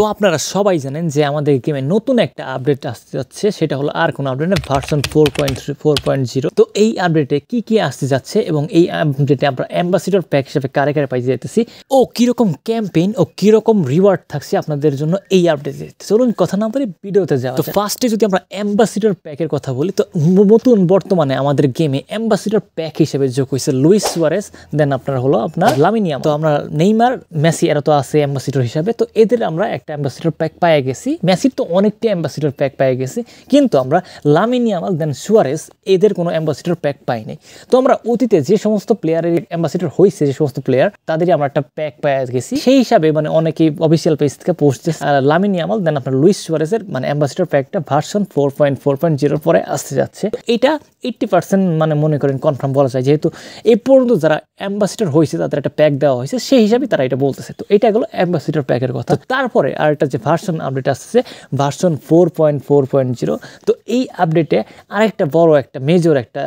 তো আপনারা সবাই জানেন যে আমাদের গেমে নতুন একটা আপডেট আসতে যাচ্ছে, সেটা হলো আর কোনো আপডেট না, ভার্সন 4.0। তো এই আপডেটে কি কি আসতে যাচ্ছে এবং এই আপডেটে আমরা অ্যাম্বাসিডর প্যাক হিসেবে কারে কারে পাইতে যেতেছি ও কীরকম ক্যাম্পেইন ও কীরকম রিওয়ার্ড থাকছে আপনাদের জন্য এই আপডেটে। চলুন কথা না বলে ভিডিওতে যাওয়া। তো ফার্স্টে যদি আমরা অ্যাম্বাসিডর প্যাকের কথা বলি, তো নতুন বর্তমানে আমাদের গেমে অ্যাম্বাসিডর প্যাক হিসেবে যোগ হয়েছে লুইস সুয়ারেজ, দেন আপনার হলো আপনার লামিন ইয়ামাল। তো আমরা নেইমার, মেসি এরা তো আছে অ্যাম্বাসিডর হিসাবে, তো এদের আমরা একটা অ্যাম্বাসিডর প্যাক পেয়ে গেছি। মেসির তো অনেকটি অ্যাম্বাসিডর প্যাক পেয়ে গেছি, কিন্তু আমরা লামিন ইয়ামাল দেন সুয়ারেজ এদের কোনো অ্যাম্বাসিডর প্যাক পাই নাই। তো আমরা অতীতে যে সমস্ত প্লেয়ারের অ্যাম্বাসিডর হয়েছে, যে সমস্ত প্লেয়ার তাদেরই আমরা একটা প্যাক পেয়ে গেছি। সেই হিসাবে মানে অনেকেই অফিসিয়াল পেজ থেকে পোস্ট লামিন ইয়ামাল দেন আপনার লুইস সুয়ারেজের মানে অ্যাম্বাসিডর প্যাকটা ভার্সন 4.4.0 পরে আসতে যাচ্ছে। এটা 80% মানে মনে করেন কনফার্ম বলা যায়, যেহেতু এই পর্যন্ত যারা অ্যাম্বাসিডর হয়েছে তাদের একটা প্যাক দেওয়া হয়েছে, সেই হিসাবে তারা এটা বলতেছে। তো এটা গেলো অ্যাম্বাসিডর প্যাকের কথা। তারপরে আর একটা যে ভার্সন আপডেট আসছে ভার্সন 4.4.0। তো এই আপডেটে আরেকটা বড় একটা মেজর একটা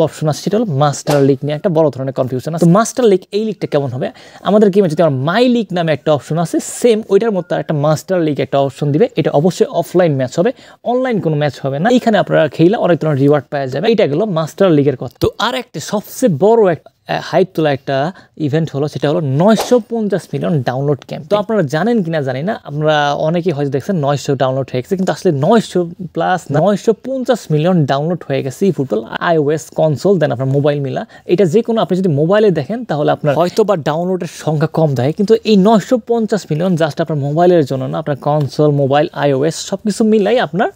অপশন আসছে, সেটা হলো মাস্টার লিগ নিয়ে একটা বড় ধরনের কনফিউশন আছে। তো মাস্টার লিগ, এই লিগটা কেমন হবে? আমাদের গেমে যদি আমার মাই লিগ নামে একটা অপশন আছে, সেম ওইটার মধ্যে একটা মাস্টার লিগ একটা অপশন দিবে। এটা অবশ্যই অফলাইন ম্যাচ হবে, অনলাইন কোনো ম্যাচ হবে না। এখানে আপনারা খেলে অনেক ধরনের রিওয়ার্ড পাওয়া যাবে। এটা গেলো মাস্টার লিগের কথা। তো আর একটা সবচেয়ে বড় একটা হাইপ তোলা একটা ইভেন্ট হলো, সেটা হলো 950 মিলিয়ন ডাউনলোড ক্যাম্প। তো আপনারা জানেন কিনা জানি না, আমরা অনেকেই হয়তো দেখছেন 900 ডাউনলোড হয়ে গেছে, কিন্তু আসলে 900 প্লাস 950 মিলিয়ন ডাউনলোড হয়ে গেছে এই ফুটবল iOS কনসোল দেন আপনার মোবাইল মিলা। এটা যে কোনো আপনি যদি মোবাইলে দেখেন তাহলে আপনার হয়তো বা ডাউনলোডের সংখ্যা কম দেয়, কিন্তু এই 950 মিলিয়ন জাস্ট আপনার মোবাইলের জন্য না, আপনার কনসোল, মোবাইল, iOS সব কিছু মিলাই আপনার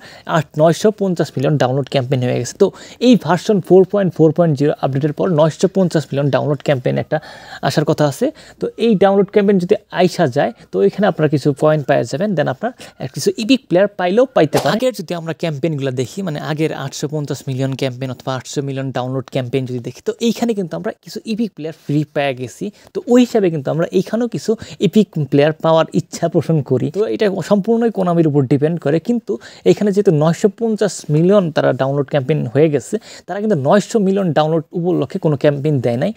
950 মিলিয়ন ডাউনলোড ক্যাম্পেইন হয়ে গেছে। তো এই ভার্সন 4.4.0 আপডেটের পর 950 মিলিয়ন ডাউনলোড ক্যাম্পেইন একটা আসার কথা আছে। তো এই ডাউনলোড ক্যাম্পেইন যদি আইসা যায়, তো এখানে আপনারা কিছু পয়েন্ট পাওয়া যাবেন, দেন আপনার কিছু ইপিক প্লেয়ার পাইলেও পাইতে পারেন। আগের যদি আমরা ক্যাম্পেইনগুলো দেখি, মানে আগের 850 মিলিয়ন ক্যাম্পেইন অথবা 800 মিলিয়ন ডাউনলোড ক্যাম্পেইন যদি দেখি, তো এইখানে কিন্তু আমরা কিছু ইপিক প্লেয়ার ফ্রি পেয়ে গেছি। তো ওই হিসাবে কিন্তু আমরা এইখানেও কিছু ইপিক প্লেয়ার পাওয়ার ইচ্ছা পোষণ করি। তো এটা সম্পূর্ণই কোনামির উপর ডিপেন্ড করে, কিন্তু এখানে যেহেতু 950 মিলিয়ন তারা ডাউনলোড ক্যাম্পেইন হয়ে গেছে, তারা কিন্তু 900 মিলিয়ন ডাউনলোড উপলক্ষে কোনো ক্যাম্পেইন দেয় নাই।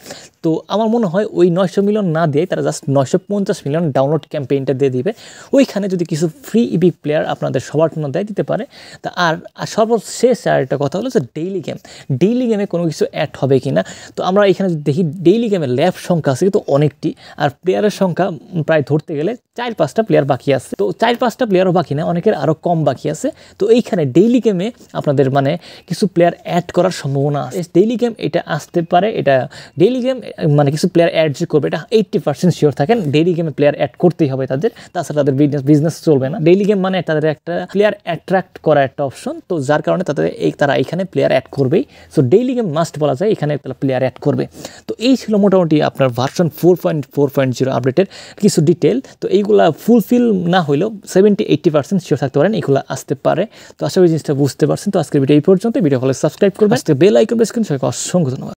তো আমার মনে হয় ওই 900 মিলিয়ন না দিয়ে তারা জাস্ট 950 মিলিয়ন ডাউনলোড ক্যাম্পেইনটা দিয়ে দিবে। ওইখানে যদি কিছু ফ্রি ইপিক প্লেয়ার আপনাদের সবার জন্য দেয়, দিতে পারে। তা আর সর্বশেষ আর একটা কথা হলো যে ডেইলি গেমে কোনো কিছু অ্যাড হবে কি না। তো আমরা এখানে যদি দেখি, ডেইলি গেমে ল্যাব সংখ্যা আছে কিন্তু অনেকটি, আর প্লেয়ারের সংখ্যা প্রায় ধরতে গেলে 4-5টা প্লেয়ার বাকি আছে। তো 4-5টা প্লেয়ারও বাকি না, অনেকের আরও কম বাকি আছে। তো এইখানে ডেইলি গেমে আপনাদের মানে কিছু প্লেয়ার অ্যাড করার সম্ভাবনা আছে। ডেইলি গেম এটা আসতে পারে, এটা ডেইলি গেম মানে কিছু প্লেয়ার অ্যাড যে করবে এটা 80% শিওর থাকেন। ডেইলি গেমে প্লেয়ার অ্যাড করতেই হবে তাদের, তাছাড়া তাদের বিজনেস চলবে না। ডেইলি গেম মানে তাদের একটা প্লেয়ার অ্যাট্রাক্ট করা একটা অপশন, তো যার কারণে তারা এখানে প্লেয়ার অ্যাড করবেই। সো ডেইলি গেম মাস্ট বলা যায়, এখানে প্লেয়ার অ্যাড করবে। তো এই ছিল মোটামুটি আপনার ভার্সন 4.4.0 আপডেটের কিছু ডিটেল। তো এইগুলা ফুলফিল না হইলেও 70-80% শিওর থাকতে পারেন এইগুলো আসতে পারে। তো আশা করি জিনিসটা বুঝতে পারছেন। তো আজকের ভিডিও এই পর্যন্ত। ভিডিও ভালো সাবস্ক্রাইব করবেন, বেল আইকন প্রেস করুন। সবাইকে অসংখ্য ধন্যবাদ।